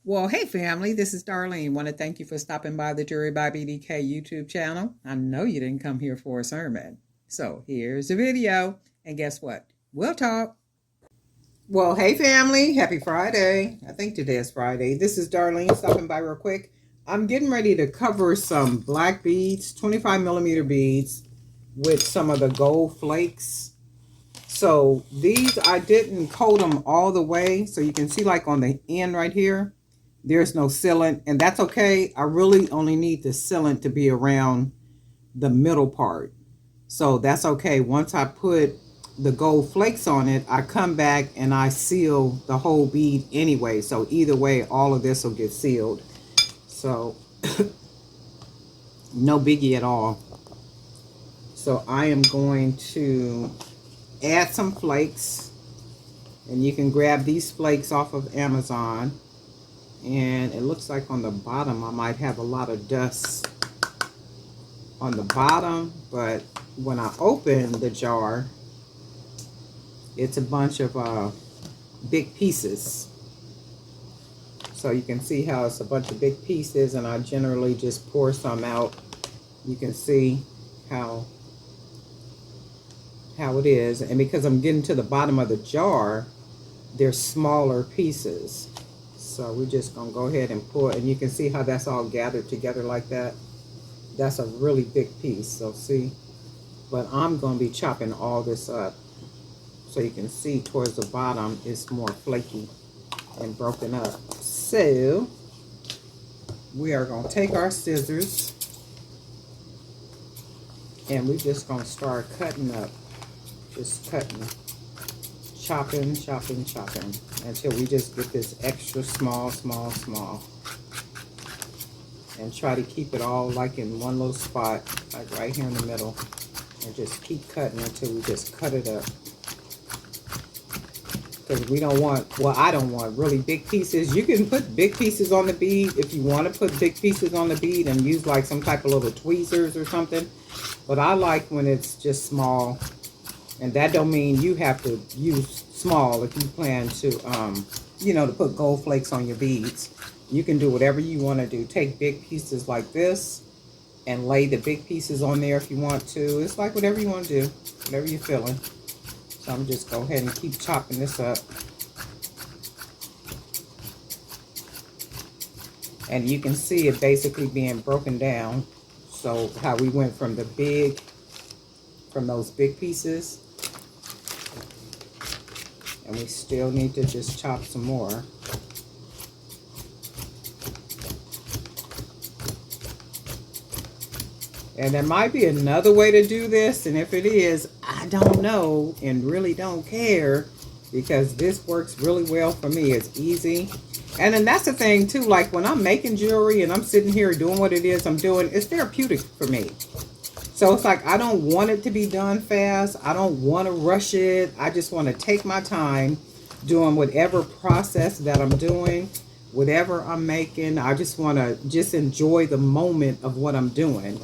Well, hey family, this is Darlene. Want to thank you for stopping by the Jury by BDK YouTube channel. I know you didn't come here for a sermon. So here's the video. And guess what? We'll talk. Well, hey family, happy Friday. I think today is Friday. This is Darlene stopping by real quick. I'm getting ready to cover some black beads, 25 millimeter beads with some of the gold flakes. So these, I didn't coat them all the way. So you can see like on the end right here, there's no sealant, and that's okay. I really only need the sealant to be around the middle part. So that's okay. Once I put the gold flakes on it, I come back and I seal the whole bead anyway. So either way, all of this will get sealed. So no biggie at all. So I am going to add some flakes, and you can grab these flakes off of Amazon. And it looks like on the bottom I might have a lot of dust on the bottom, but when I open the jar, it's a bunch of big pieces. So you can see how it's a bunch of big pieces, and I generally just pour some out. You can see how it is, and because I'm getting to the bottom of the jar, they're smaller pieces. So we're just gonna go ahead and pour it, and you can see how that's all gathered together like that. That's a really big piece, so see. But I'm gonna be chopping all this up, so you can see towards the bottom it's more flaky and broken up. So we are gonna take our scissors, and we're just gonna start cutting up, just cutting, chopping, chopping, chopping, until we just get this extra small, small, small. And try to keep it all like in one little spot, like right here in the middle. And just keep cutting until we just cut it up. Because we don't want, well, I don't want really big pieces. You can put big pieces on the bead if you want to put big pieces on the bead and use like some type of little tweezers or something. But I like when it's just small. And that don't mean you have to use small if you plan to, you know, to put gold flakes on your beads. You can do whatever you want to do. Take big pieces like this and lay the big pieces on there if you want to. It's like whatever you want to do, whatever you're feeling. So I'm just go ahead and keep chopping this up. And you can see it basically being broken down. So how we went from from those big pieces. And we still need to just chop some more. And there might be another way to do this, and if it is, I don't know and really don't care, because this works really well for me. It's easy. And then that's the thing too, like when I'm making jewelry and I'm sitting here doing what it is I'm doing, it's therapeutic for me. So it's like I don't want it to be done fast. I don't want to rush it. I just want to take my time doing whatever process that I'm doing, whatever I'm making. I just want to just enjoy the moment of what I'm doing,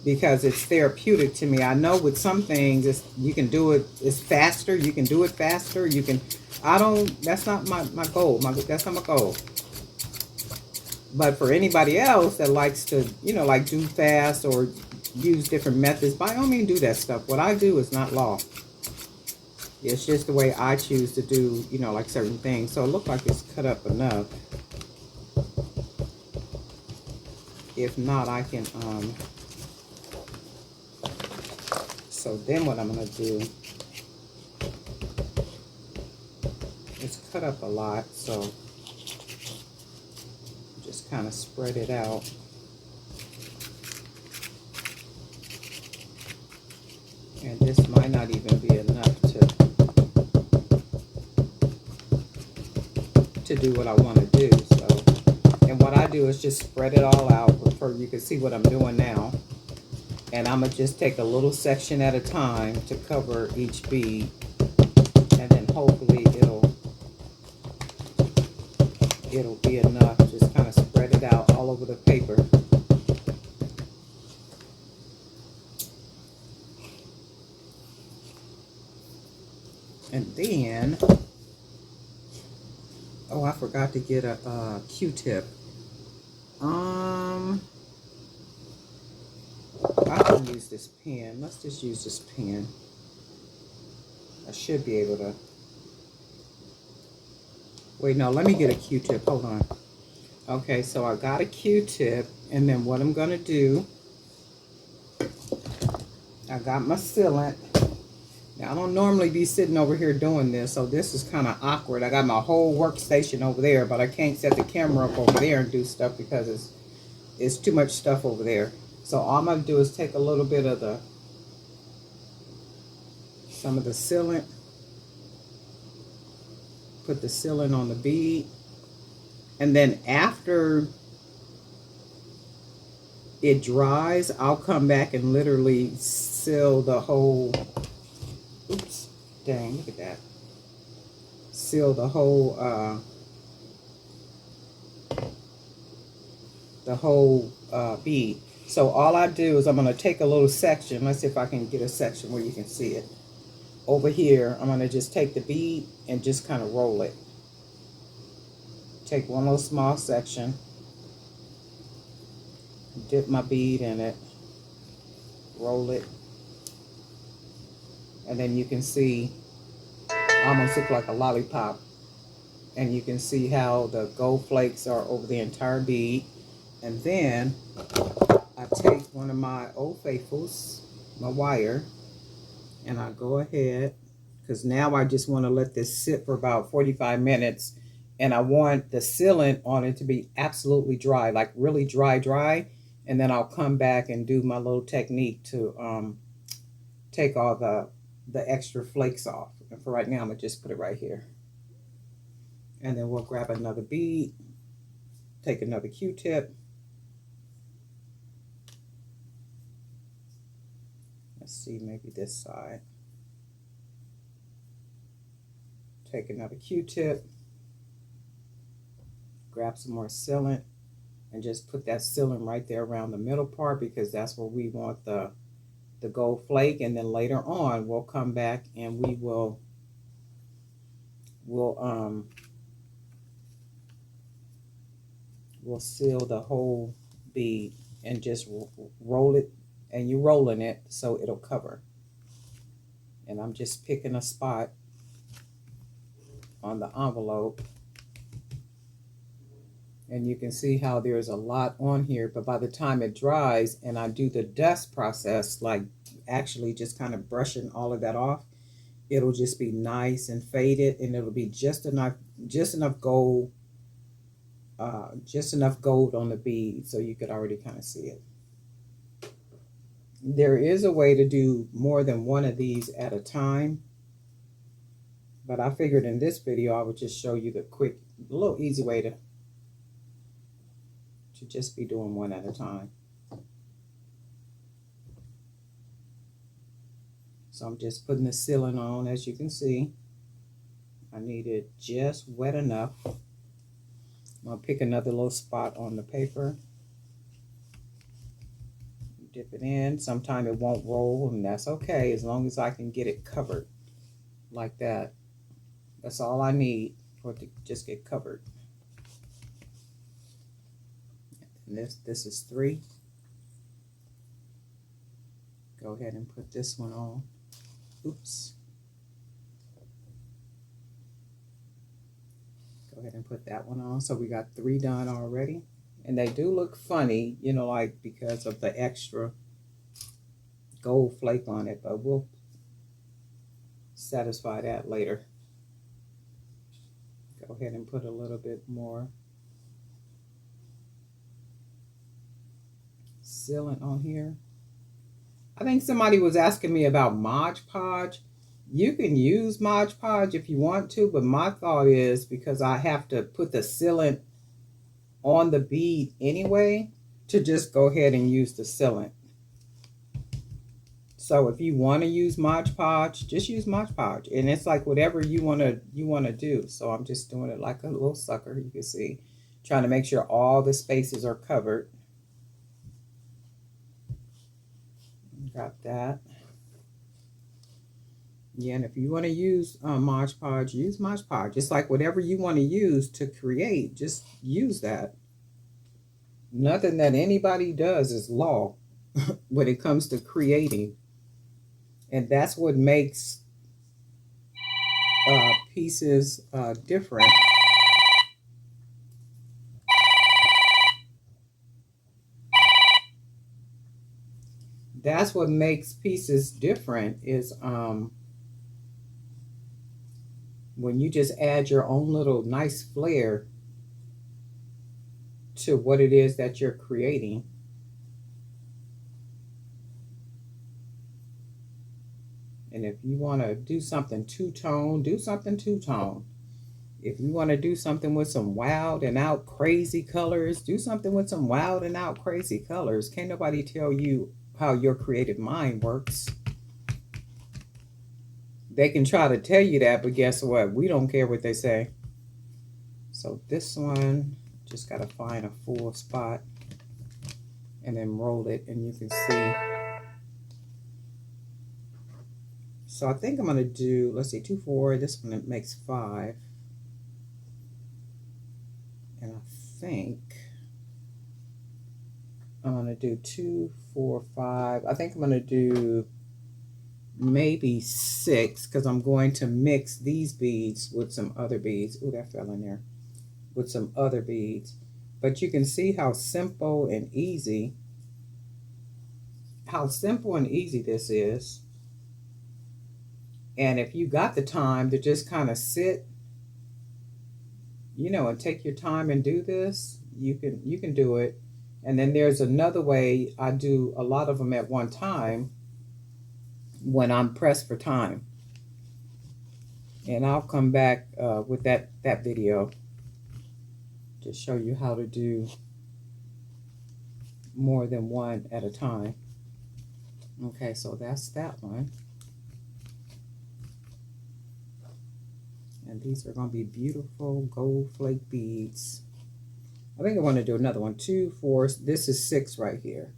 because it's therapeutic to me. I know with some things, you can do it, it's faster. You can do it faster. You can, that's not my goal. That's not my goal. But for anybody else that likes to, you know, like do fast or use different methods, by all means do that stuff. What I do is not law. It's just the way I choose to do, you know, like certain things. So it looks like it's cut up enough. If not, I can, so then what I'm going to do is cut up a lot. So just kind of spread it out. And this might not even be enough to do what I want to do. So, and what I do is just spread it all out. You can see what I'm doing now. And I'm going to just take a little section at a time to cover each bead. And then hopefully it'll be enough. Just kind of spread it out all over the paper. And then, oh, I forgot to get a Q-tip. I can use this pen. Let's just use this pen. I should be able to. Wait, no, let me get a Q-tip. Hold on. Okay, so I got a Q-tip, and then what I'm going to do, I got my sealant. Now, I don't normally be sitting over here doing this, so this is kind of awkward. I got my whole workstation over there, but I can't set the camera up over there and do stuff because it's too much stuff over there. So all I'm going to do is take a little bit of some of the sealant, put the sealant on the bead, and then after it dries, I'll come back and literally seal the whole, oops, dang, look at that. Seal the whole bead. So all I do is I'm going to take a little section. Let's see if I can get a section where you can see it. Over here, I'm going to just take the bead and just kind of roll it. Take one little small section, dip my bead in it, roll it, and then you can see almost look like a lollipop. And you can see how the gold flakes are over the entire bead. And then I take one of my Old Faithfuls, my wire, and I go ahead, because now I just want to let this sit for about 45 minutes. And I want the sealant on it to be absolutely dry, like really dry. And then I'll come back and do my little technique to take all the extra flakes off. And for right now, I'm going to just put it right here. And then we'll grab another bead, take another Q-tip. Let's see, maybe this side. Take another Q-tip, grab some more sealant, and just put that sealant right there around the middle part, because that's where we want the gold flake. And then later on, we'll come back and we'll seal the whole bead and just roll it, and you're rolling it so it'll cover. And I'm just picking a spot on the envelope, and you can see how there's a lot on here, but by the time it dries and I do the dust process, like actually just kind of brushing all of that off, it'll just be nice and faded, and it'll be just enough gold, just enough gold on the bead so you could already kind of see it. There is a way to do more than one of these at a time, but I figured in this video I would just show you the quick, little easy way to just be doing one at a time. So I'm just putting the sealant on. As you can see, I need it just wet enough. I'm going to pick another little spot on the paper, dip it in. Sometimes it won't roll, and that's okay, as long as I can get it covered like that. That's all I need for it to just get covered. And this is 3. Go ahead and put this one on. Oops. Go ahead and put that one on. So we got 3 done already. And they do look funny, you know, like because of the extra gold flake on it, but we'll satisfy that later. Go ahead and put a little bit more sealant on here. I think somebody was asking me about Mod Podge. You can use Mod Podge if you want to, but my thought is, because I have to put the sealant on the bead anyway, to just go ahead and use the sealant. So if you want to use Mod Podge, just use Mod Podge, and it's like whatever you want to do. So I'm just doing it like a little sucker. You can see, trying to make sure all the spaces are covered. Got that. Yeah, and if you want to use Mod Podge, use Mod Podge. Just like whatever you want to use to create, just use that. Nothing that anybody does is law when it comes to creating. And that's what makes pieces different. That's what makes pieces different is when you just add your own little nice flair to what it is that you're creating. And if you want to do something two-tone, do something two-tone. If you want to do something with some wild and out crazy colors, do something with some wild and out crazy colors. Can't nobody tell you how your creative mind works. They can try to tell you that, but guess what? We don't care what they say. So this one, just got to find a full spot and then roll it, and you can see. So I think I'm going to do, let's see, 2, 4. This one it makes 5. And I think I'm going to do 2, 4, 5. I think I'm going to do maybe 6 because I'm going to mix these beads with some other beads. Ooh, that fell in there. With some other beads. But you can see how simple and easy this is. And if you got the time to just kind of sit, and take your time and do this, you can do it. And then there's another way. I do a lot of them at one time when I'm pressed for time. And I'll come back with that video to show you how to do more than one at a time. Okay, so that's that one. And these are going to be beautiful gold flake beads. I think I want to do another one. 2, 4. This is 6 right here.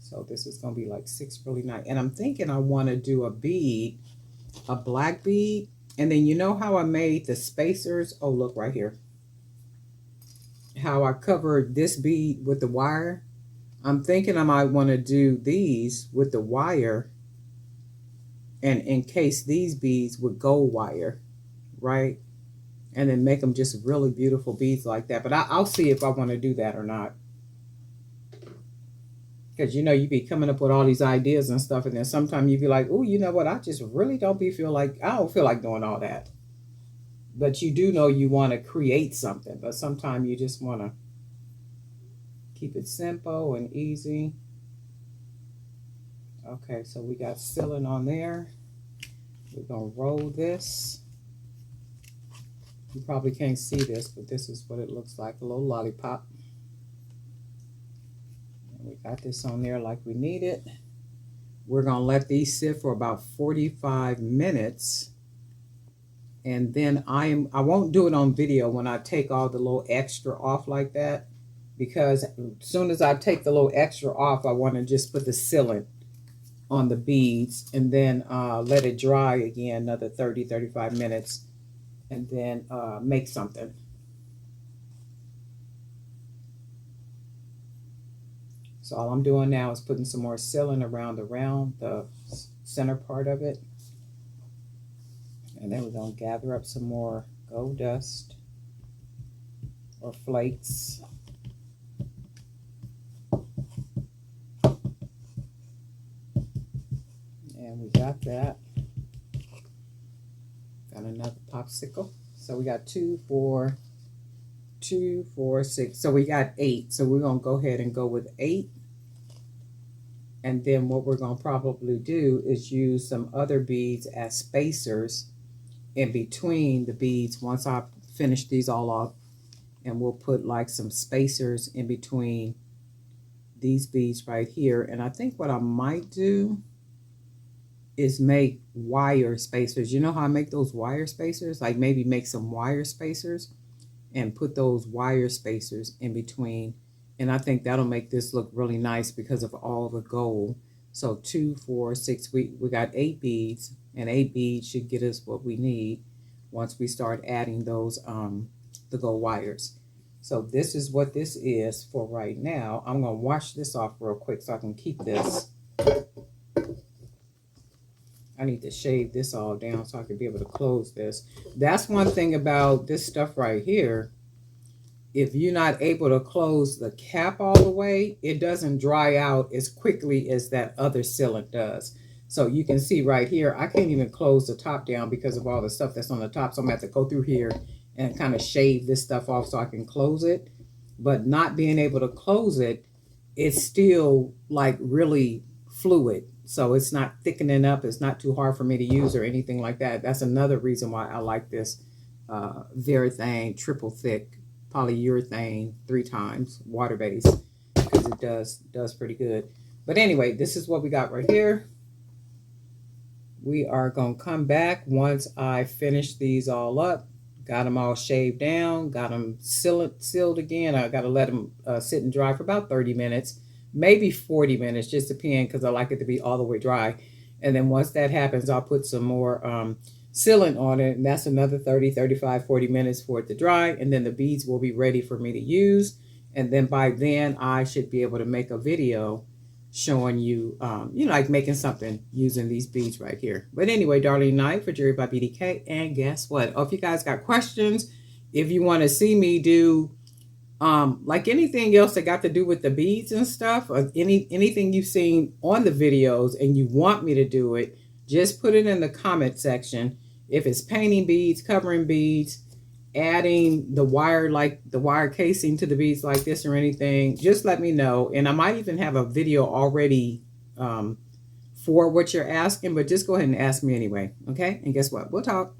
So this is going to be like 6 really nice. And I'm thinking I want to do a bead, a black bead. And then you know how I made the spacers? Oh, look right here. How I covered this bead with the wire. I'm thinking I might want to do these with the wire and encase these beads with gold wire, right? And then make them just really beautiful beads like that. But I'll see if I want to do that or not. Because you be coming up with all these ideas and stuff, and then sometimes you be like, oh, you know what? I just really don't feel like doing all that. But you do know you want to create something, but sometimes you just want to keep it simple and easy. Okay, so we got sealing on there. We're going to roll this. You probably can't see this, but this is what it looks like, a little lollipop. And we got this on there like we need it. We're going to let these sit for about 45 minutes. And then I won't do it on video when I take all the little extra off like that. Because as soon as I take the little extra off, I want to just put the sealant on the beads and then let it dry again another 30-35 minutes and then make something. So all I'm doing now is putting some more sealant around the center part of it. And then we're going to gather up some more gold dust or flakes. And we got that. Got another popsicle. So we got 2, 4, 6. So we got 8. So we're going to go ahead and go with 8. And then what we're going to probably do is use some other beads as spacers in between the beads once I finish these all off. And we'll put like some spacers in between these beads right here. And I think what I might do is make wire spacers. You know how I make those wire spacers? Like maybe make some wire spacers and put those wire spacers in between. And I think that'll make this look really nice because of all the gold. So 2, 4, 6, we got 8 beads. and 8 beads should get us what we need once we start adding those the gold wires. So this is what this is for right now. I'm going to wash this off real quick so I can keep this. I need to shave this all down so I can be able to close this. That's one thing about this stuff right here. If you're not able to close the cap all the way, it doesn't dry out as quickly as that other sealant does. So you can see right here, I can't even close the top down because of all the stuff that's on the top. So I'm going to have to go through here and kind of shave this stuff off so I can close it. But not being able to close it, it's still like really fluid. So it's not thickening up. It's not too hard for me to use or anything like that. That's another reason why I like this Veritane triple thick polyurethane 3 times water based, because it does pretty good. But anyway, this is what we got right here. We are going to come back once I finish these all up. Got them all shaved down, got them sealed again. I got to let them sit and dry for about 30 minutes, maybe 40 minutes, just depend, because I like it to be all the way dry. And then once that happens, I'll put some more sealant on it, and that's another 30, 35, 40 minutes for it to dry, and then the beads will be ready for me to use. And then by then, I should be able to make a video showing you, like making something using these beads right here. But anyway, Darlene Knight for Jewelry by BDK. And guess what? Oh, if you guys got questions, if you want to see me do like anything else that got to do with the beads and stuff, or anything you've seen on the videos and you want me to do it, just put it in the comment section. If it's painting beads, covering beads, adding the wire, like the wire casing to the beads like this or anything, just let me know. And I might even have a video already for what you're asking, but just go ahead and ask me anyway. Okay? And guess what? We'll talk.